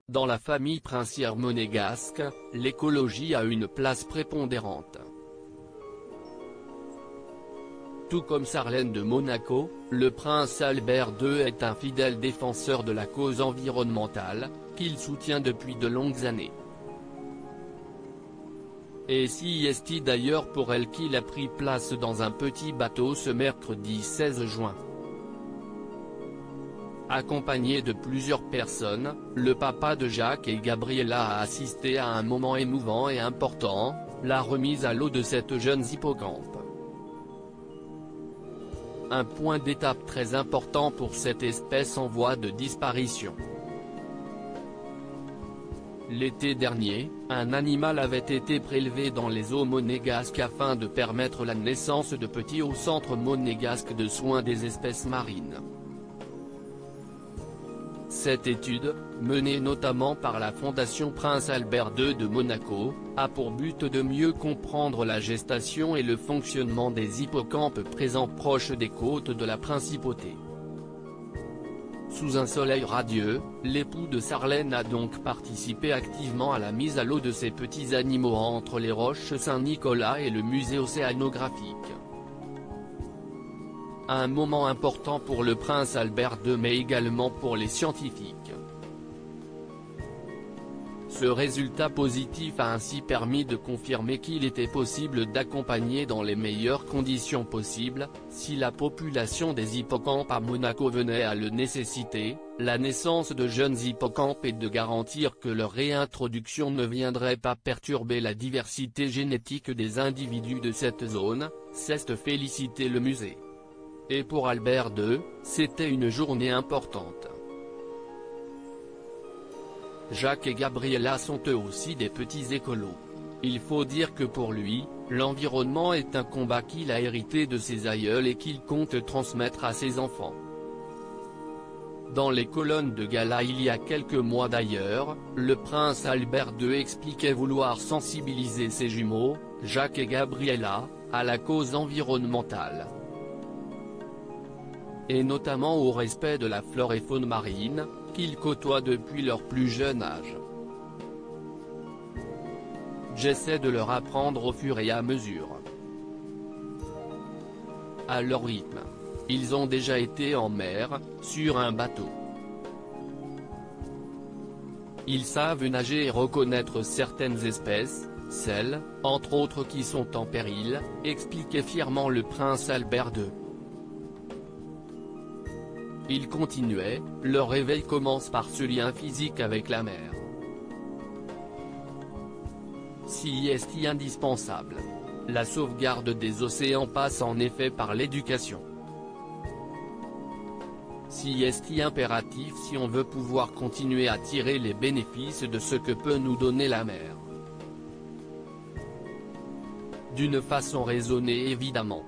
Dans la famille princière monégasque, l'écologie a une place prépondérante. Tout comme Sarlène de Monaco, le prince Albert II est un fidèle défenseur de la cause environnementale, qu'il soutient depuis de longues années. Et si est-il d'ailleurs pour elle qu'il a pris place dans un petit bateau ce mercredi 16 juin. Accompagné de plusieurs personnes, le papa de Jacques et Gabriella a assisté à un moment émouvant et important, la remise à l'eau de cette jeune hippocampe. Un point d'étape très important pour cette espèce en voie de disparition. L'été dernier, un animal avait été prélevé dans les eaux monégasques afin de permettre la naissance de petits au Centre monégasque de soins des espèces marines. Cette étude, menée notamment par la Fondation Prince Albert II de Monaco, a pour but de mieux comprendre la gestation et le fonctionnement des hippocampes présents proches des côtes de la principauté. Sous un soleil radieux, l'époux de Sarlène a donc participé activement à la mise à l'eau de ces petits animaux entre les roches Saint-Nicolas et le musée océanographique. Un moment important pour le prince Albert II mais également pour les scientifiques. Ce résultat positif a ainsi permis de confirmer qu'il était possible d'accompagner dans les meilleures conditions possibles, si la population des hippocampes à Monaco venait à le nécessiter, la naissance de jeunes hippocampes et de garantir que leur réintroduction ne viendrait pas perturber la diversité génétique des individus de cette zone, s'est félicité le musée. Et pour Albert II, c'était une journée importante. Jacques et Gabriella sont eux aussi des petits écolos. Il faut dire que pour lui, l'environnement est un combat qu'il a hérité de ses aïeuls et qu'il compte transmettre à ses enfants. Dans les colonnes de gala il y a quelques mois d'ailleurs, le prince Albert II expliquait vouloir sensibiliser ses jumeaux, Jacques et Gabriella, à la cause environnementale. Et notamment au respect de la flore et faune marine, qu'ils côtoient depuis leur plus jeune âge. J'essaie de leur apprendre au fur et à mesure. À leur rythme. Ils ont déjà été en mer, sur un bateau. Ils savent nager et reconnaître certaines espèces, celles, entre autres qui sont en péril, expliquait fièrement le prince Albert II. Il continuait, leur réveil commence par ce lien physique avec la mer. Si est indispensable. La sauvegarde des océans passe en effet par l'éducation. Si est impératif si on veut pouvoir continuer à tirer les bénéfices de ce que peut nous donner la mer. D'une façon raisonnée évidemment.